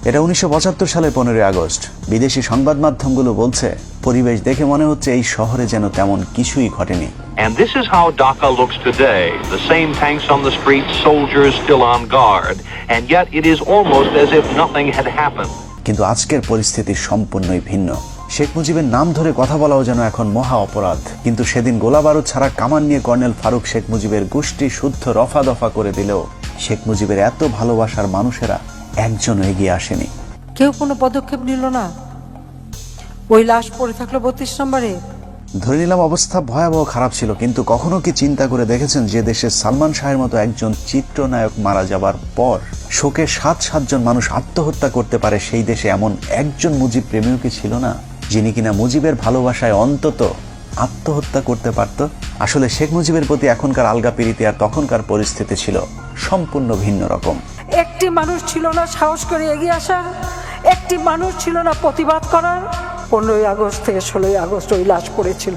এটা 1975 সালের 15 আগস্ট। বিদেশি সংবাদ মাধ্যমগুলো বলছে, পরিবেশ দেখে মনে হচ্ছে এই শহরে যেন তেমন কিছুই ঘটেনি। And this is how Dhaka looks today. The same tanks on the streets, soldiers still on guard, and yet it is almost as if nothing had happened. কিন্তু আজকের পরিস্থিতি সম্পূর্ণই ভিন্ন। শেখ মুজিবের নাম ধরে কথা বলাও যেন এখন মহা অপরাধ। কিন্তু সেদিন গোলাবারুদ ছাড়া কামান নিয়ে কর্নেল ফারুক শেখ মুজিবের গোষ্ঠী শুদ্ধ রফা দফা করে দিলেও শেখ মুজিবের এত ভালোবাসার মানুষেরা একজন এগিয়ে আসেনি। কেউ কোনো পদক্ষেপ নিল না। ওই লাশ পড়ে থাকলো 32 নম্বরে। ধরে নিলাম অবস্থা ভয়াবহ খারাপ ছিল, কিন্তু কখনো কি চিন্তা করে দেখেছেন যে দেশে সালমান শাহের মতো একজন চিত্রনায়ক মারা যাবার পর শোকে 7 জন মানুষ আত্মহত্যা করতে পারে, সেই দেশে এমন একজন মুজিব প্রেমীও কি ছিল না, যিনি কিনা মুজিবের ভালোবাসায় অন্তত আত্মহত্যা করতে পারত? আসলে শেখ মুজিবের প্রতি এখনকার আলগা প্রীতি আর তখনকার পরিস্থিতি ছিল সম্পূর্ণ ভিন্ন রকম। একটি মানুষ ছিল না সাহস করে এগিয়ে আসার, একটি মানুষ ছিল না প্রতিবাদ করার। 15 আগস্ট থেকে 16 আগস্ট ওই লাশ পড়েছিল।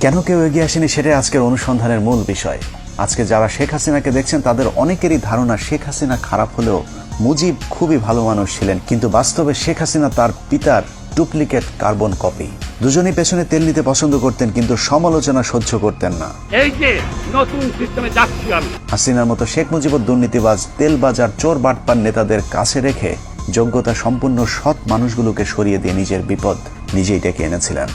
কেন কেউ এগিয়ে আসেনি সেটাই আজকের অনুসন্ধানের মূল বিষয়। আজকে যারা শেখ হাসিনাকে দেখছেন তাদের অনেকেরই ধারণা শেখ হাসিনা খারাপ হলেও মুজিব খুবই ভালো মানুষ ছিলেন, কিন্তু বাস্তবে শেখ হাসিনা তার পিতার ডুপ্লিকেট কার্বন কপি। দুজনই পেছনে তেল নিতে পছন্দ করতেন, কিন্তু সমালোচনা সহ্য করতেন না। এই যে নতুন সিস্টেমে যাচ্ছি আমি। হাসিনার মতো শেখ মুজিবও দুর্নীতিবাজ, তেলবাজার, চোর বাটপার নেতাদের কাছে রেখে যোগ্যতা সম্পূর্ণ সৎ মানুষগুলোকে সরিয়ে দিয়ে নিজের বিপদ নিজেই ডেকে এনেছিলেন।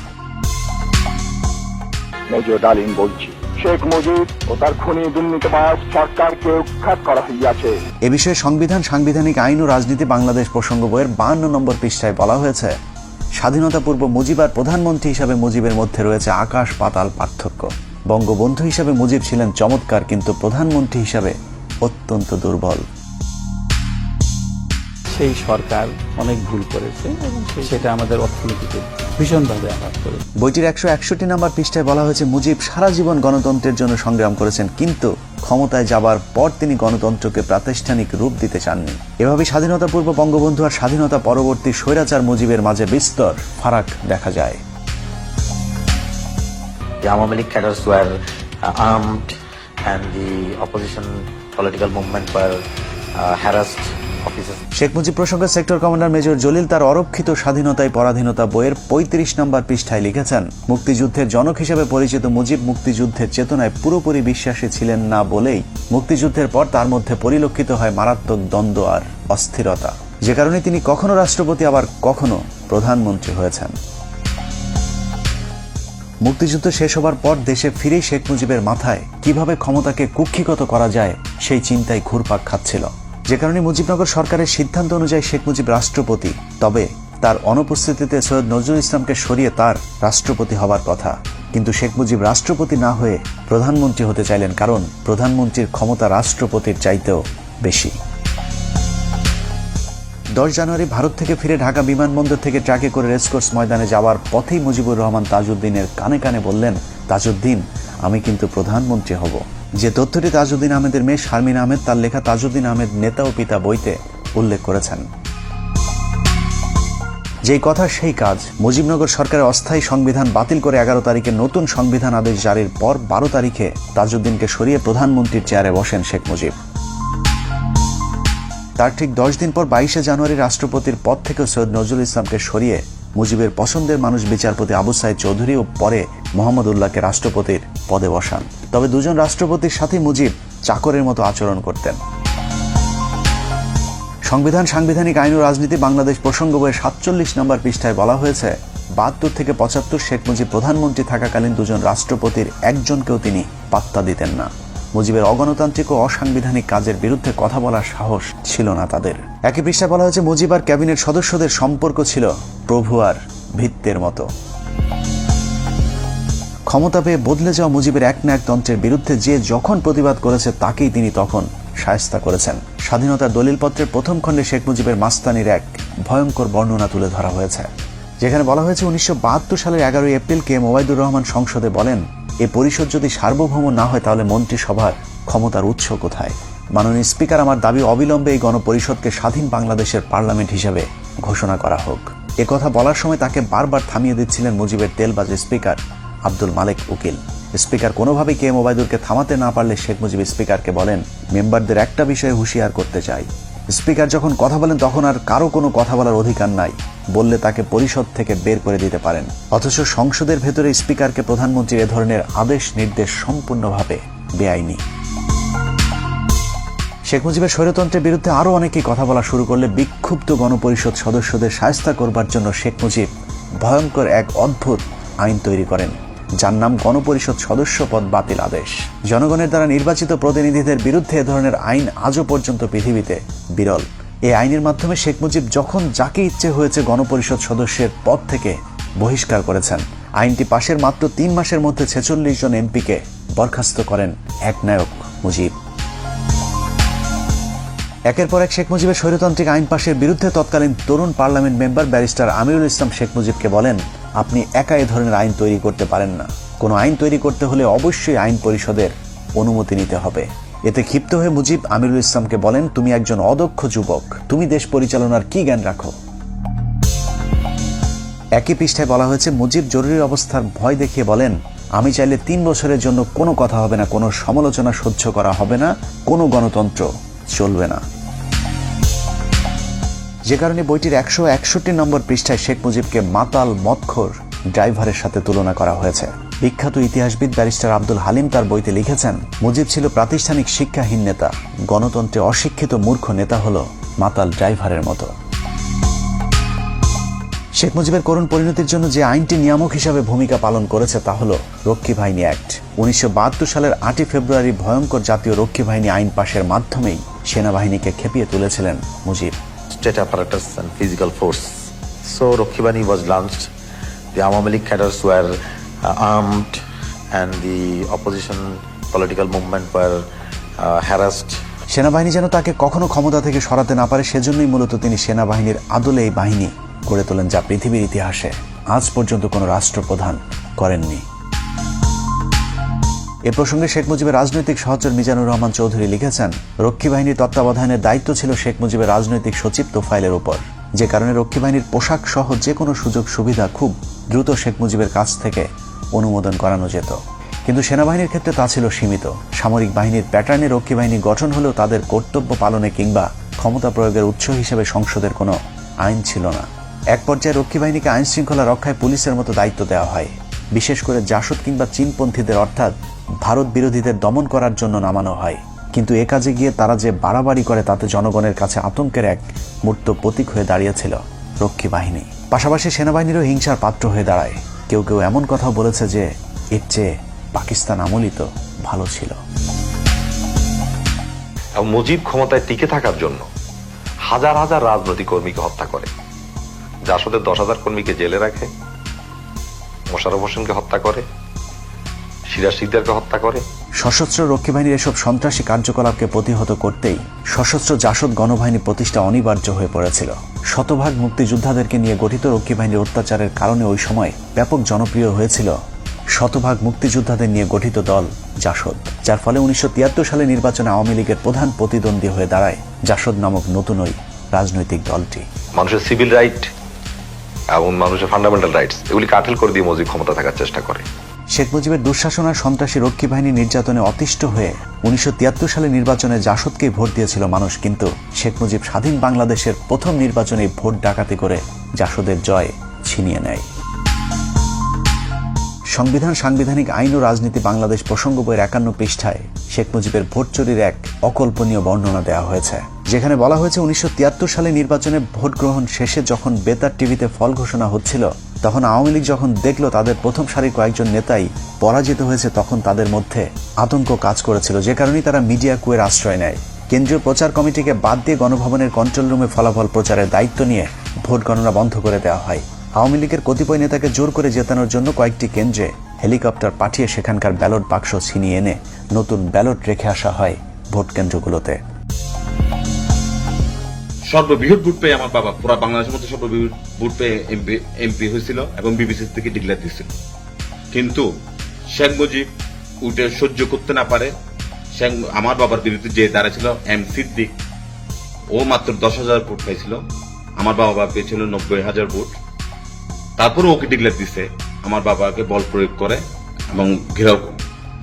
মেজর ডালিম বলছি, শেখ মুজিব ও তার খুনি দুর্নীতিবাজ সরকারকে উৎখাত করা হইয়াছে। এ বিষয়ে সাংবিধানিক আইন ও রাজনীতি বাংলাদেশ প্রসঙ্গ বইয়ের 52 নম্বর পৃষ্ঠায় বলা হয়েছে, স্বাধীনতা পূর্ব মুজিব আর প্রধানমন্ত্রী হিসাবে মুজিবের মধ্যে রয়েছে আকাশ পাতাল পার্থক্য। বঙ্গবন্ধু হিসাবে মুজিব ছিলেন চমৎকার, কিন্তু প্রধানমন্ত্রী হিসাবে অত্যন্ত দুর্বল। সেই সরকার অনেক ভুল করেছে এবং সেটা আমাদের অর্থনীতিতে ভীষণভাবে আঘাত করে। বইটির 161 নম্বর পৃষ্ঠায় বলা হয়েছে, মুজিব সারা জীবন গণতন্ত্রের জন্য সংগ্রাম করেছেন, কিন্তু ক্ষমতায় যাবার পর তিনি গণতন্ত্রকে প্রাতিষ্ঠানিক রূপ দিতে চাননি। এভাবে স্বাধীনতা পূর্ব বঙ্গবন্ধু আর স্বাধীনতা পরবর্তী স্বৈরাচার মুজিবের মাঝে বিস্তর ফারাক দেখা যায়। The Awami League cadres were armed and the opposition political movement were harassed. Sheikh Mujib প্রসঙ্গে সেক্টর কমান্ডার মেজর জলিল তার অরক্ষিত স্বাধীনতায় পরাধীনতা বইয়ের 35 নম্বর পৃষ্ঠায় লিখেছেন, মুক্তিযুদ্ধের জনক হিসেবে পরিচিত মুজিব মুক্তিযুদ্ধের চেতনায় পুরোপুরি বিশ্বাসী ছিলেন না বলেই মুক্তিযুদ্ধের পর তার মধ্যে পরিলক্ষিত হয় মারাত্মক দ্বন্দ্ব আর অস্থিরতা, যে কারণে তিনি কখনো রাষ্ট্রপতি আবার কখনো প্রধানমন্ত্রী হয়েছেন। মুক্তিযুদ্ধ শেষ হবার পর দেশে ফিরেই শেখ মুজিবের মাথায় কিভাবে ক্ষমতাকে কুক্ষিগত করা যায় সেই চিন্তায় ঘুরপাক খাচ্ছিল, যে কারণে মুজিবনগর সরকারের সিদ্ধান্ত অনুযায়ী শেখ মুজিব রাষ্ট্রপতি। তবে তার অনুপস্থিতিতে সৈয়দ নজরুল ইসলামকে সরিয়ে তার রাষ্ট্রপতি হবার কথা, কিন্তু শেখ মুজিব রাষ্ট্রপতি না হয়ে প্রধানমন্ত্রী হতে চাইলেন, কারণ প্রধানমন্ত্রীর ক্ষমতা রাষ্ট্রপতির চাইতেও বেশি। 10 জানুয়ারি ভারত থেকে ফিরে ঢাকা বিমানবন্দর থেকে ট্রাকে করে রেসকোর্স ময়দানে যাওয়ার পথেই মুজিবুর রহমান তাজউদ্দিনের কানে কানে বললেন, তাজউদ্দিন, আমি কিন্তু প্রধানমন্ত্রী হব। যে তথ্যটি তাজউদ্দিন আহমেদের মেয়ে শারমিন আহমেদ তার লেখা তাজউদ্দিন আহমেদ নেতা ও পিতা বইতে উল্লেখ করেছেন। যেই কথা সেই কাজ। মুজিবনগর সরকারের অস্থায়ী সংবিধান বাতিল করে 11 তারিখে নতুন সংবিধান আদেশ জারির পর 12 তারিখে তাজউদ্দিনকে সরিয়ে প্রধানমন্ত্রীর চেয়ারে বসেন শেখ মুজিব। তার ঠিক 10 দিন পর 22 জানুয়ারি রাষ্ট্রপতির পদ থেকে সৈয়দ নজরুল ইসলামকে সরিয়ে মুজিবের পছন্দের মানুষ বিচারপতি আবু সাইদ চৌধুরী ও পরে মোহাম্মদ উল্লাহকে রাষ্ট্রপতির পদে বসান। তবে দুজন রাষ্ট্রপতির সাথে মুজিব চাকরের মতো আচরণ করতেন। সাংবিধানিক আইন ও রাজনীতি বাংলাদেশ প্রসঙ্গ বইয়ের 47 নম্বর পৃষ্ঠায় বলা হয়েছে, 72 থেকে 75 শেখ মুজিব প্রধানমন্ত্রী থাকাকালীন দুজন রাষ্ট্রপতির একজনকেও তিনি পাত্তা দিতেন না। মুজিবের অগণতান্ত্রিক ও অসাংবিধানিক কাজের বিরুদ্ধে কথা বলার সাহস ছিল না তাদের। একই পৃষ্ঠায় বলা হয়েছে, মুজিব আর ক্যাবিনেট সদস্যদের সম্পর্ক ছিল প্রভু আর ভিত্তের মতো। ক্ষমতা পেয়ে বদলে যাওয়া মুজিবের একনায়কতন্ত্রের বিরুদ্ধে যে যখন প্রতিবাদ করেছে তাকেই তিনি তখন শায়েস্তা করেছেন। স্বাধীনতার দলিলপত্রের প্রথম খণ্ডে শেখ মুজিবের মাস্তানির এক ভয়ঙ্কর বর্ণনা তুলে ধরা হয়েছে, যেখানে বলা হয়েছে 1972 সালের 11 এপ্রিল কে ওবায়দুর রহমান সংসদে বলেন, এ পরিষদ যদি সার্বভৌম না হয় তাহলে মন্ত্রিসভার ক্ষমতার উৎস কোথায়? মাননীয় স্পিকার, আমার দাবি অবিলম্বে এই গণপরিষদকে স্বাধীন বাংলাদেশের পার্লামেন্ট হিসেবে ঘোষণা করা হোক। এ কথা বলার সময় তাকে বারবার থামিয়ে দিচ্ছিলেন মুজিবের তেলবাজ স্পিকার আব্দুল মালেক উকিল। স্পিকার কোনোভাবেই কে ওবায়দুরকে থামাতে না পারলে শেখ মুজিব স্পিকারকে বলেন, মেম্বারদের একটা বিষয়ে হুঁশিয়ার করতে চাই, স্পিকার যখন কথা বলেন তখন আর কারো কোনো কথা বলার অধিকার নাই, বললে তাকে পরিষদ থেকে বের করে দিতে পারেন। অথচ সংসদের ভেতরে স্পিকারকে প্রধানমন্ত্রীর এ ধরনের আদেশ নির্দেশ সম্পূর্ণভাবে বেআইনি। শেখ মুজিবের স্বৈরতন্ত্রের বিরুদ্ধে আরও অনেকেই কথা বলা শুরু করলে বিক্ষুব্ধ গণপরিষদ সদস্যদের শায়েস্তা করবার জন্য শেখ মুজিব ভয়ঙ্কর এক অদ্ভুত আইন তৈরি করেন, যার নাম গণপরিষদ সদস্য পদ বাতিল আদেশ। জনগণের দ্বারা নির্বাচিত প্রতিনিধিদের বিরুদ্ধে এ ধরনের আইন আজও পর্যন্ত পৃথিবীতে বিরল। এই আইনের মাধ্যমে শেখ মুজিব যখন যাকে ইচ্ছে হয়েছে গণপরিষদ সদস্যের পদ থেকে বহিষ্কার করেছেন। আইনটি পাশের মাত্র 3 মাসের মধ্যে 46 জন এমপিকে বরখাস্ত করেন একনায়ক মুজিব। একের পর এক শেখ মুজিবের স্বৈরতান্ত্রিক আইন পাশের বিরুদ্ধে তৎকালীন তরুণ parliament member barrister Amirul Islam Sheikh মুজিবকে বলেন, আপনি একা এ ধরনের আইন তৈরি করতে পারেন না। কোনো আইন তৈরি করতে হলে অবশ্যই আইন পরিষদের অনুমতি নিতে হবে। এতে ক্ষিপ্ত হয়ে মুজিব আমিরুল ইসলামকে বলেন, তুমি একজন অদক্ষ যুবক, তুমি দেশ পরিচালনার কি জ্ঞান রাখো? একই পৃষ্ঠায় বলা হয়েছে, মুজিব জরুরি অবস্থার ভয় দেখিয়ে বলেন, আমি চাইলে 3 বছরের জন্য কোনো কথা হবে না, কোনো সমালোচনা সহ্য করা হবে না, কোনো গণতন্ত্র চলবে না। যে কারণে বইটির 161 নম্বর পৃষ্ঠায় শেখ মুজিবকে মাতাল মদখোর ড্রাইভারের সাথে তুলনা করা হয়েছে। বিখ্যাত ইতিহাসবিদ ব্যারিস্টার আব্দুল হালিম তার বইতে লিখেছেন, মুজিব ছিল প্রাতিষ্ঠানিক শিক্ষাহীন নেতা, গণতন্ত্রে অশিক্ষিত মূর্খ নেতা হল মাতাল ড্রাইভারের মতো। শেখ মুজিবের করুণ পরিণতির জন্য যে আইনটি নিয়ামক হিসাবে ভূমিকা পালন করেছে তা হল রক্ষী বাহিনী অ্যাক্ট। 1972 সালের 8 ফেব্রুয়ারি ভয়ঙ্কর জাতীয় রক্ষী বাহিনী আইন পাশের মাধ্যমেই সেনাবাহিনীকে খেপিয়ে তুলেছিলেন Mujib. State apparatus and physical force. So Rakhi Bahini was launched. The Awami League cadres were armed, and the opposition political movement were harassed. সেনাবাহিনী যেন তাকে কখনো ক্ষমতা থেকে সরাতে না পারে, সেজন্যই মূলত তিনি সেনাবাহিনীর আদলে এই বাহিনী গড়ে তোলেন, যা পৃথিবীর ইতিহাসে আজ পর্যন্ত কোনো রাষ্ট্রপ্রধান করেননি। এ প্রসঙ্গে শেখ মুজিবের রাজনৈতিক সহচর মিজানুর রহমান চৌধুরী লিখেছেন, রক্ষী বাহিনীর তত্ত্বাবধানের দায়িত্ব ছিল শেখ মুজিবের রাজনৈতিক সচিব তোফায়েলের উপর, যে কারণে রক্ষী বাহিনীর পোশাক সহ যে কোনো সুযোগ সুবিধা খুব দ্রুত শেখ মুজিবের কাছ থেকে অনুমোদন করানো যেত। কিন্তু সেনাবাহিনীর ক্ষেত্রে তা ছিল সীমিত। সামরিক বাহিনীর প্যাটার্নে রক্ষী বাহিনী গঠন হলেও তাদের কর্তব্য পালনে কিংবা ক্ষমতা প্রয়োগের উৎস হিসেবে সংসদের কোনো আইন ছিল না। এক পর্যায়ে রক্ষী বাহিনীকে আইন শৃঙ্খলা রক্ষায় পুলিশের মতো দায়িত্ব দেওয়া হয়, বিশেষ করে জাসদ কিংবা চীনপন্থীদের অর্থাৎ ভারত বিরোধীদের দমন করার জন্য নামানো হয়। কিন্তু এ কাজে গিয়ে তারা যে বাড়াবাড়ি করে তাতে জনগণের কাছে আতঙ্কের এক মূর্ত প্রতীক হয়ে দাঁড়িয়েছিল রক্ষী বাহিনী। পাশাপাশি সেনাবাহিনীরও হিংসার পাত্র হয়ে দাঁড়ায়। কেউ কেউ এমন কথাও বলেছে যে এর চেয়ে পাকিস্তান আমলই তো ভালো ছিল। মুজিব ক্ষমতায় টিকে থাকার জন্য হাজার হাজার রাজনৈতিক কর্মীকে হত্যা করে, জাসদের 10,000 কর্মীকে জেলে রাখে, মোশাররফ হোসেনকে হত্যা করে, সিরাজ শিকদারকে হত্যা করে। সশস্ত্র রক্ষী বাহিনীর এসব সন্ত্রাসী কার্যকলাপকে প্রতিহত করতেই সশস্ত্র জাসদ গণবাহিনী প্রতিষ্ঠা অনিবার্য হয়ে পড়েছিল। শতভাগ মুক্তিযোদ্ধাদেরকে নিয়ে গঠিত রক্ষী বাহিনীর অত্যাচারের কারণে ওই সময় ব্যাপক জনপ্রিয় হয়েছিল শতভাগ মুক্তিযোদ্ধাদের নিয়ে গঠিত দল জাসদ, যার ফলে 1973 সালে নির্বাচনে আওয়ামী লীগের প্রধান প্রতিদ্বন্দ্বী হয়ে দাঁড়ায় জাসদ নামক নতুন ওই রাজনৈতিক দলটি। মানুষের সিভিল রাইট এবং মানুষের ফান্ডামেন্টাল রাইটস এগুলি কাঠিল করে দিয়ে মুজিব ক্ষমতা থাকার চেষ্টা করে। শেখ মুজিবের দুঃশাসন আর সন্ত্রাসী রক্ষী বাহিনী নির্যাতনে অতিষ্ঠ হয়ে 1973 সালে নির্বাচনে জাসদকেই ভোট দিয়েছিল মানুষ, কিন্তু শেখ মুজিব স্বাধীন বাংলাদেশের প্রথম নির্বাচনে ভোট ডাকাতি করে জাসদের জয় ছিনিয়ে নেয়। সংবিধান, সাংবিধানিক আইন ও রাজনীতি বাংলাদেশ প্রসঙ্গ বইয়ের 51 পৃষ্ঠায় শেখ মুজিবের ভোট চুরির এক অকল্পনীয় বর্ণনা দেওয়া হয়েছে, যেখানে বলা হয়েছে 1973 সালে নির্বাচনে ভোট গ্রহণ শেষে যখন বেতার টিভিতে ফল ঘোষণা হচ্ছিল, তখন আওয়ামী লীগ যখন দেখল তাদের প্রথম সারির কয়েকজন নেতাই পরাজিত হয়েছে, তখন তাদের মধ্যে আতঙ্ক কাজ করেছিল, যে কারণে তারা মিডিয়া কুয়ের আশ্রয় নেয়। কেন্দ্রীয় প্রচার কমিটিকে বাদ দিয়ে গণভবনের কন্ট্রোল রুমে ফলাফল প্রচারের দায়িত্ব নিয়ে ভোট গণনা বন্ধ করে দেওয়া হয়। আওয়ামী লীগের কতিপয় নেতাকে জোর করে জেতানোর জন্য কয়েকটি কেন্দ্রে হেলিকপ্টার পাঠিয়ে সেখানকার ব্যালট বাক্স ছিনিয়ে এনে নতুন ব্যালট রেখে আসা হয় ভোট কেন্দ্রগুলোতে। সর্ববৃহৎ ভোট পেয়ে আমার বাবা পুরা বাংলাদেশের মধ্যে সর্ববৃহৎ ভোট পেয়ে এমপি হয়েছিল এবং বিবিসি থেকে ডিক্লেয়ার দিয়েছিল। কিন্তু শেখ মুজিব উঠে সহ্য করতে না পারে আমার বাবার বিরুদ্ধে যে দাঁড়াছিল এম সিদ্দিক, ও মাত্র 10,000 ভোট পাইছিল, আমার বাবা পেয়েছিল 90,000 ভোট। তারপরে ওকে ডিক্লেয়ার দিছে, আমার বাবাকে বল প্রয়োগ করে এবং ঘেরাও,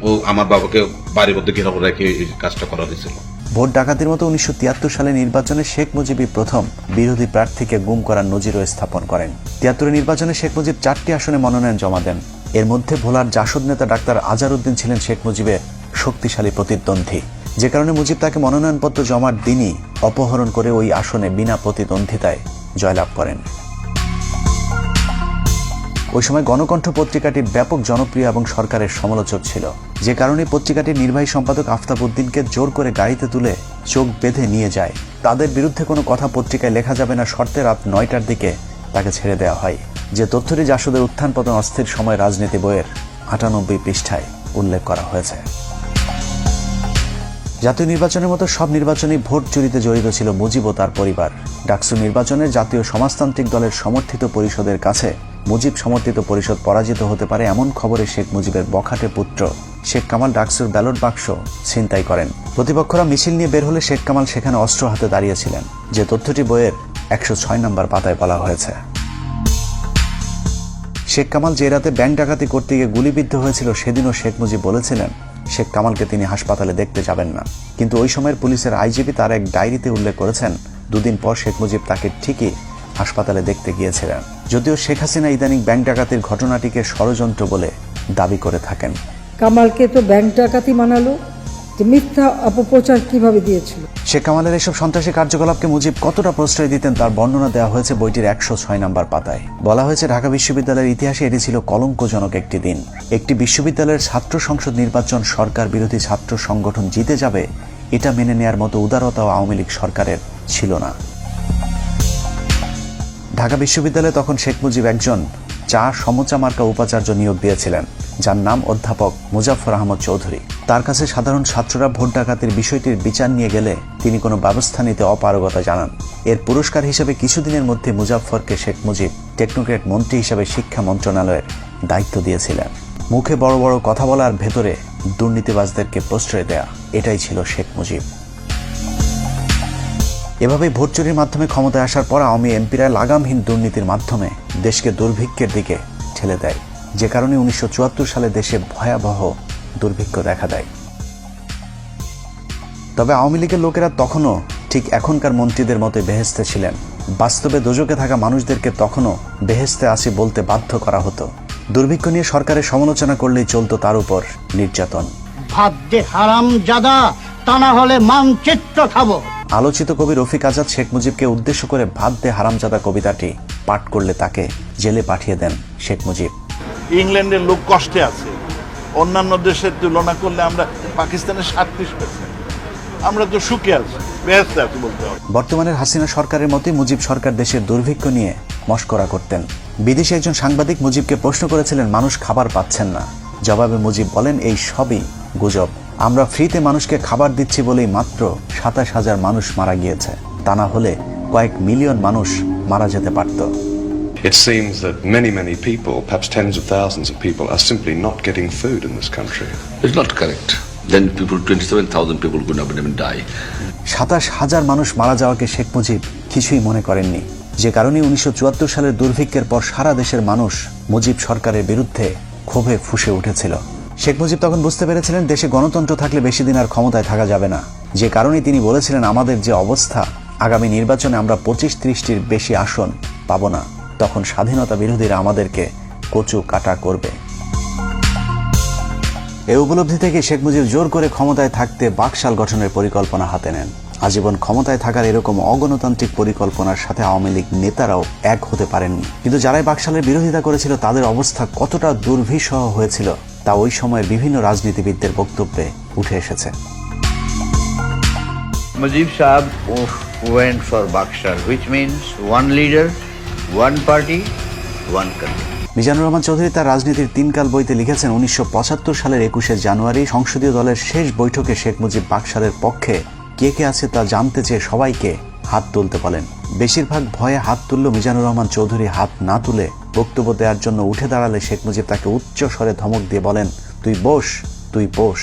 ও আমার বাবাকে বাড়ির মধ্যে ঘেরাও রেখে এই কাজটা করা হয়েছিল। ভোট ডাকাতির মতো 1973 সালে নির্বাচনে শেখ মুজিবই প্রথম বিরোধী প্রার্থীকে গুম করার নজিরও স্থাপন করেন। 73 নির্বাচনে শেখ মুজিব 4টি আসনে মনোনয়ন জমা দেন। এর মধ্যে ভোলার জাসদ নেতা ডাক্তার আজহারউদ্দিন ছিলেন শেখ মুজিবের শক্তিশালী প্রতিদ্বন্দ্বী, যে কারণে মুজিব তাকে মনোনয়নপত্র জমার দিনই অপহরণ করে ওই আসনে বিনা প্রতিদ্বন্দ্বিতায় জয়লাভ করেন। ওই সময় গণকণ্ঠ পত্রিকাটি ব্যাপক জনপ্রিয় এবং সরকারের সমালোচক ছিল, যে কারণে পত্রিকাটির নির্বাহী সম্পাদক আফতাব উদ্দিনকে জোর করে গাড়িতে তুলে চোখ বেঁধে নিয়ে যায়। তাদের বিরুদ্ধে কোনো কথা পত্রিকায় লেখা যাবে না শর্তে রাত 9টার দিকে তাকে ছেড়ে দেওয়া হয়, যে তথ্যটি জাসদের উত্থান পতন অস্থির সময় রাজনীতি বইয়ের 98 পৃষ্ঠায় উল্লেখ করা হয়েছে। জাতীয় নির্বাচনের মতো সব নির্বাচনেই ভোট চুরিতে জড়িত ছিল মুজিব ও তার পরিবার। ডাকসু নির্বাচনে জাতীয় সমাজতান্ত্রিক দলের সমর্থিত পরিষদের কাছে মুজিব সমর্থিত পরিষদ পরাজিত হতে পারে এমন খবরে শেখ মুজিবের বখাটে পুত্র শেখ কামাল ডাকসুর ব্যালট বাক্স ছিনতাই করেন। প্রতিপক্ষরা মিছিল নিয়ে বের হলে শেখ কামাল সেখানে অস্ত্র হাতে দাঁড়িয়েছিলেন, যে তথ্যটি বইয়ের 106 নম্বর পাতায় বলা হয়েছে। শেখ কামাল যে রাতে ব্যাংক ডাকাতি করতে গিয়ে গুলিবিদ্ধ হয়েছিল সেদিনও শেখ মুজিব বলেছিলেন শেখ কামালকে তিনি হাসপাতালে দেখতে যাবেন না, কিন্তু ওই সময়ের পুলিশের আইজিপি তার এক ডায়েরিতে উল্লেখ করেছেন 2 দিন পর শেখ মুজিব তাকে ঠিকই হাসপাতালে দেখতে গিয়েছিলেন, যদিও শেখ হাসিনা ইদানিং ব্যাংক ডাকাতির ঘটনাটিকে ষড়যন্ত্র বলে দাবি করে থাকেন। কামালকে তো ব্যাংক ডাকাতি মানালো, মিথ্যা অপপ্রচার কিভাবে দিয়েছিল। শেখ কামালের এসব সন্ত্রাসী কার্যকলাপকে মুজিব কতটা প্রশ্রয় দিতেন তার বর্ণনা দেওয়া হয়েছে বইটির 106 নম্বর পাতায়। বলা হয়েছে ঢাকা বিশ্ববিদ্যালয়ের ইতিহাসে এটি ছিল কলঙ্কজনক একটি দিন। একটি বিশ্ববিদ্যালয়ের ছাত্র সংসদ নির্বাচন সরকার বিরোধী ছাত্র সংগঠন জিতে যাবে, এটা মেনে নেয়ার মতো উদারতাও আওয়ামী লীগ সরকারের ছিল না। ঢাকা বিশ্ববিদ্যালয়ে তখন শেখ মুজিব একজন সমচা মার্কা উপাচার্য নিয়োগ দিয়েছিলেন, যার নাম অধ্যাপক মুজাফফর আহমদ চৌধুরী। তার কাছে সাধারণ ছাত্ররা ভোট ডাকাতির বিষয়টির বিচার নিয়ে গেলে তিনি কোনো ব্যবস্থা নিতে অপারগতা জানান। এর পুরস্কার হিসেবে কিছুদিনের মধ্যে মুজাফফরকে শেখ মুজিব টেকনোক্রেট মন্ত্রী হিসেবে শিক্ষা মন্ত্রণালয়ের দায়িত্ব দিয়েছিলেন। মুখে বড় বড় কথা বলার ভেতরে দুর্নীতিবাজদেরকে প্রশ্রয় দেয়া, এটাই ছিল শেখ মুজিব। এভাবেই ভোট চুরির মাধ্যমে ক্ষমতায় আসার পর আওয়ামী এমপিরা লাগামহীন দুর্নীতির মাধ্যমে দেশকে দুর্ভিক্ষের দিকে ঠেলে দেয়, যে কারণে 1974 সালে দেশে ভয়াবহ দুর্ভিক্ষ দেখা দেয়। তবে আওয়ামী লীগের লোকেরা তখনও ঠিক এখনকার মন্ত্রীদের মতো বেহেস্তে ছিলেন। বাস্তবে দোজকে থাকা মানুষদেরকে তখনও বেহেস্তে আসি বলতে বাধ্য করা হতো। দুর্ভিক্ষ নিয়ে সরকারের সমালোচনা করলেই চলতো তার উপর নির্যাতন। ভাত দে হারামজাদা, তা না হলে মানচিত্র খাবো। আলোচিত কবি রফিক আজাদ শেখ মুজিবকে উদ্দেশ্য করে ভাত দে হারামজাদা কবিতাটি পাঠ করলে তাকে জেলে পাঠিয়ে দেন শেখ মুজিব। ইংল্যান্ডের লোক কষ্টে আছে, অন্যান্য দেশের তুলনা করলে আমরা পাকিস্তানের 37%, আমরা তো সুখে আছি, বেহেশতে আছি বলতে হবে। বর্তমানের হাসিনা সরকারের মতোই মুজিব সরকার দেশের দুর্ভিক্ষ নিয়ে মশকরা করতেন। বিদেশি একজন সাংবাদিক মুজিবকে প্রশ্ন করেছিলেন মানুষ খাবার পাচ্ছেন না, জবাবে মুজিব বলেন এই সবই গুজব, আমরা ফ্রিতে মানুষকে খাবার দিচ্ছি বলেই মাত্র 27,000 মানুষ মারা গিয়েছে, তা না হলে কয়েক মিলিয়ন মানুষ মারা যেতে পারত। It seems that many people, perhaps tens of thousands of people, are simply not getting food in this country. It's not correct. Then 27,000 people could not even die. 27,000 মানুষ মারা যাওয়াকে শেখ মুজিব কিছুই মনে করেননি, যে কারণে 1974 সালের দুর্ভিক্ষের পর সারা দেশের মানুষ মুজিব সরকারের বিরুদ্ধে ক্ষোভে ফুঁসে উঠেছিল। শেখ মুজিব তখন বুঝতে পেরেছিলেন দেশে গণতন্ত্র থাকলে বেশি দিন আর ক্ষমতায় থাকা যাবে না, যে কারণে তিনি বলেছিলেন আমাদের যে অবস্থা, আগামী নির্বাচনে আমরা 25-30টির বেশি আসন পাব না, তখন স্বাধীনতা বিরোধীরা আমাদেরকে কচু কাটা করবে। এই উপলব্ধি থেকে শেখ মুজিব জোর করে ক্ষমতায় থাকতে বাকশাল গঠনের পরিকল্পনা হাতে নেন। আজীবন ক্ষমতায় থাকার এরকম অগণতান্ত্রিক পরিকল্পনার সাথে আওয়ামী লীগ নেতারাও এক হতে পারেননি, কিন্তু যারাই বাকশালের বিরোধিতা করেছিল তাদের অবস্থা কতটা দুর্বিষহ হয়েছিল তা ওই সময়ের বিভিন্ন রাজনীতিবিদদের বক্তব্যে উঠে এসেছে। মুজিব সাহেব went for Bakshal, which means one leader, one party, one country. Mizanur Rahman Chowdhury তার রাজনীতির 3 কাল বইতে লিখেছেন 1975 সালের 21শে জানুয়ারি সংসদীয় দলের শেষ বৈঠকে শেখ মুজিব বাকশালের পক্ষে কে কে আছে তা জানতে চেয়ে সবাইকে হাত তুলতে বলেন। বেশিরভাগ ভয়ে হাত তুলল মিজানুর রহমান চৌধুরী হাত না তুলে বক্তব্য দেওয়ার জন্য উঠে দাঁড়ালে শেখ মুজিব তাকে উচ্চ স্বরে ধমক দিয়ে বলেন তুই বস, তুই বস।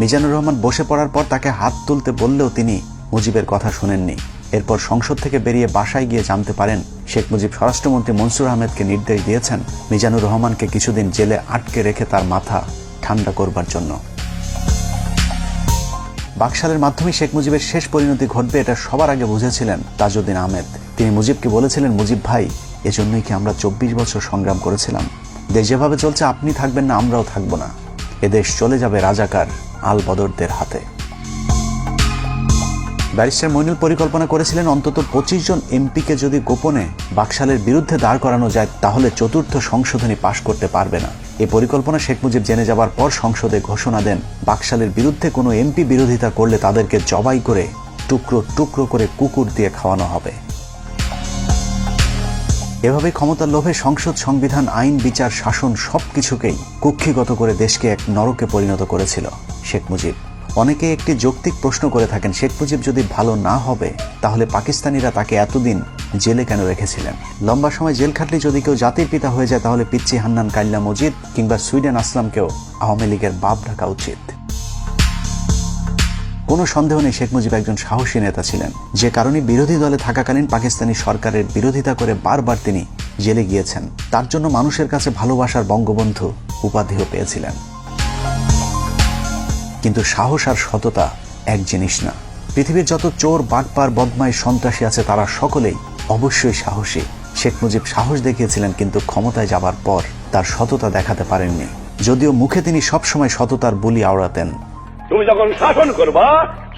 মিজানুর রহমান বসে পড়ার পর তাকে হাত তুলতে বললেও তিনি মুজিবের কথা শোনেননি। এরপর সংসদ থেকে বেরিয়ে বাসায় গিয়ে জানতে পারেন শেখ মুজিব স্বরাষ্ট্রমন্ত্রী মনসুর আহমেদকে নির্দেশ দিয়েছেন মিজানুর রহমানকে কিছুদিন জেলে আটকে রেখে তার মাথা ঠান্ডা করবার জন্য। বাকশালের মাধ্যমে শেখ মুজিবের শেষ পরিণতি ঘটবে এটা সবার আগে বুঝেছিলেন তাজউদ্দিন আহমেদ। তিনি মুজিবকে বলেছিলেন, মুজিব ভাই, এজন্যই কি আমরা 24 বছর সংগ্রাম করেছিলাম? দেশ যেভাবে চলছে আপনি থাকবেন না, আমরাও থাকবো না। এদেশ চলে যাবে রাজাকার আল বদরদের হাতে। ব্যারিস্টার মইনুল পরিকল্পনা করেছিলেন অন্তত 25 জন এমপিকে যদি গোপনে বাকশালের বিরুদ্ধে দাঁড় করানো যায় তাহলে চতুর্থ সংশোধনী পাশ করতে পারবে না। এই পরিকল্পনা শেখ মুজিব জেনে যাবার পর সংসদে ঘোষণা দেন, বাকশালের বিরুদ্ধে কোনো এমপি বিরোধিতা করলে তাদেরকে জবাই করে টুকরো টুকরো করে কুকুর দিয়ে খাওয়ানো হবে। এভাবে ক্ষমতার লোভে সংসদ, সংবিধান, আইন, বিচার, শাসন সবকিছুকেই কুক্ষিগত করে দেশকে এক নরকে পরিণত করেছিল শেখ মুজিব। অনেকে একটি যৌক্তিক প্রশ্ন করে থাকেন, শেখ মুজিব যদি ভালো না হবে তাহলে পাকিস্তানিরা তাকে এতদিন জেলে কেন রেখেছিলেন? লম্বা সময় জেল খাটলে যদি কেউ জাতির পিতা হয়ে যায় তাহলে পিচ্চি হান্নান কাইল্লা মজিদ কিংবা সুইডেন আসলামকেও আওয়ামী লীগের বাপ ডাকা উচিত। কোনো সন্দেহ নেই শেখ মুজিব একজন সাহসী নেতা ছিলেন, যে কারণে বিরোধী দলে থাকাকালীন পাকিস্তানি সরকারের বিরোধিতা করে বারবার তিনি জেলে গিয়েছেন। তার জন্য মানুষের কাছে ভালোবাসার বঙ্গবন্ধু উপাধিও পেয়েছিলেন। কিন্তু সাহস আর সততা এক জিনিস না। পৃথিবীর যত চোর, বাটপার, বদমাই, সন্ত্রাসী আছে তারা সকলেই অবশ্যই সাহসী। শেখ মুজিব সাহস দেখিয়েছিলেন, কিন্তু ক্ষমতায় যাবার পর তার সততা দেখাতে পারেননি, যদিও মুখে তিনি সবসময় সততার বুলি আওড়াতেন। তুমি যখন শাসন করবা,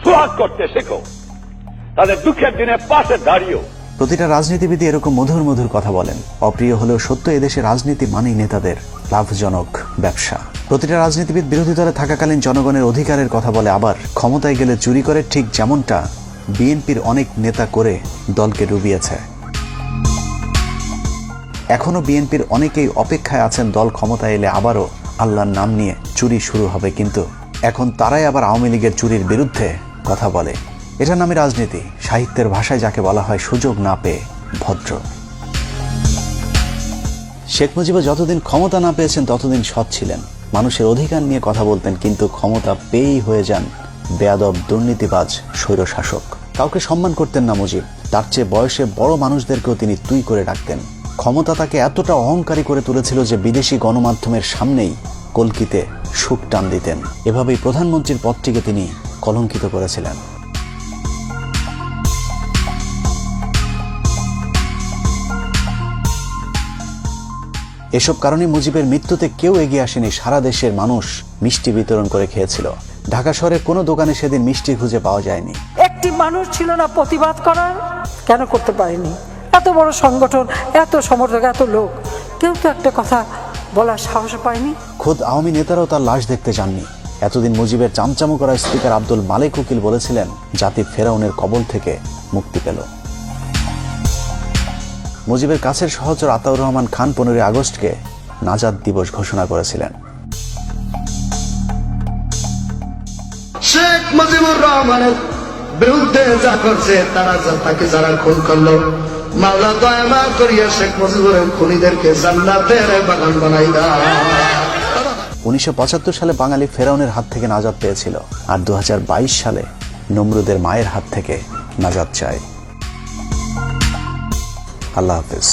সোহাগ করতে শেখো, তাদের দুঃখের দিনে পাশে দাঁড়িয়েও। প্রতিটা রাজনীতিবিদ এরকম মধুর মধুর কথা বলেন। অপ্রিয় হলেও সত্য, এদেশে রাজনীতি মানেই নেতাদের লাভজনক ব্যবসা। প্রতিটা রাজনীতিবিদ বিরোধী দলে থাকাকালীন জনগণের অধিকারের কথা বলে, আবার ক্ষমতায় গেলে চুরি করে, ঠিক যেমনটা বিএনপির অনেক নেতা করে দলকে ডুবিয়েছে। এখনো বিএনপির অনেকেই অপেক্ষায় আছেন দল ক্ষমতায় এলে আবারও আল্লাহর নাম নিয়ে চুরি শুরু হবে, কিন্তু এখন তারাই আবার আওয়ামী লীগের চুরির বিরুদ্ধে কথা বলে। এটার নামে রাজনীতি, সাহিত্যের ভাষায় যাকে বলা হয় সুযোগ না পেয়ে ভদ্র। শেখ মুজিবও যতদিন ক্ষমতা না পেয়েছেন ততদিন সৎ ছিলেন, মানুষের অধিকার নিয়ে কথা বলতেন, কিন্তু ক্ষমতা পেয়েই হয়ে যান বেয়াদব, দুর্নীতিবাজ, স্বৈরশাসক। কাউকে সম্মান করতেন না মুজিব, তার চেয়ে বয়সে বড় মানুষদেরকেও তিনি তুই করে ডাকতেন। ক্ষমতা তাকে এতটা অহংকারী করে তুলেছিল যে বিদেশি গণমাধ্যমের সামনেই কলকিতে সুখ টান দিতেন। এভাবেই প্রধানমন্ত্রীর পদটিকে তিনি কলঙ্কিত করেছিলেন। এসব কারণে মুজিবের মৃত্যুতে কেউ এগিয়ে আসেনি। সারা দেশের মানুষ মিষ্টি বিতরণ করে খেয়েছিল। ঢাকা শহরের কোনো দোকানে সেদিন মিষ্টি খুঁজে পাওয়া যায়নি। একটি মানুষ ছিল না প্রতিবাদ করার? কেন করতে পারেনি? এত বড় সংগঠন, এত সমর্থক, এত লোক, কেউ তো একটা কথা বলার সাহস পায়নি। খোদ আওয়ামী নেতারাও তার লাশ দেখতে যাননি। এতদিন মুজিবের চামচামো করা স্পিকার আব্দুল মালেক উকিল বলেছিলেন, জাতি ফেরাউনের কবল থেকে মুক্তি পেল। মুজিবের কাছের সহচর আতাউর রহমান খান 15 আগস্টকে নাজাত দিবস ঘোষণা করেছিলেন। শেখ মুজিবুর রহমানের বিরুদ্ধে যা করছে তারা তাকে যারা খুন করলো, মাওলা দয়া করিয়া শেখ মুজিবুরের খুনিদেরকে জান্নাতের বাগান বানাই দাও। 1975 সালে বাঙালি ফেরাউনের হাত থেকে নাজাত পেয়েছিল, আর 2022 সালে নমরুদের মায়ের হাত থেকে নাজাত চায়। আল্লাহ হাফেজ।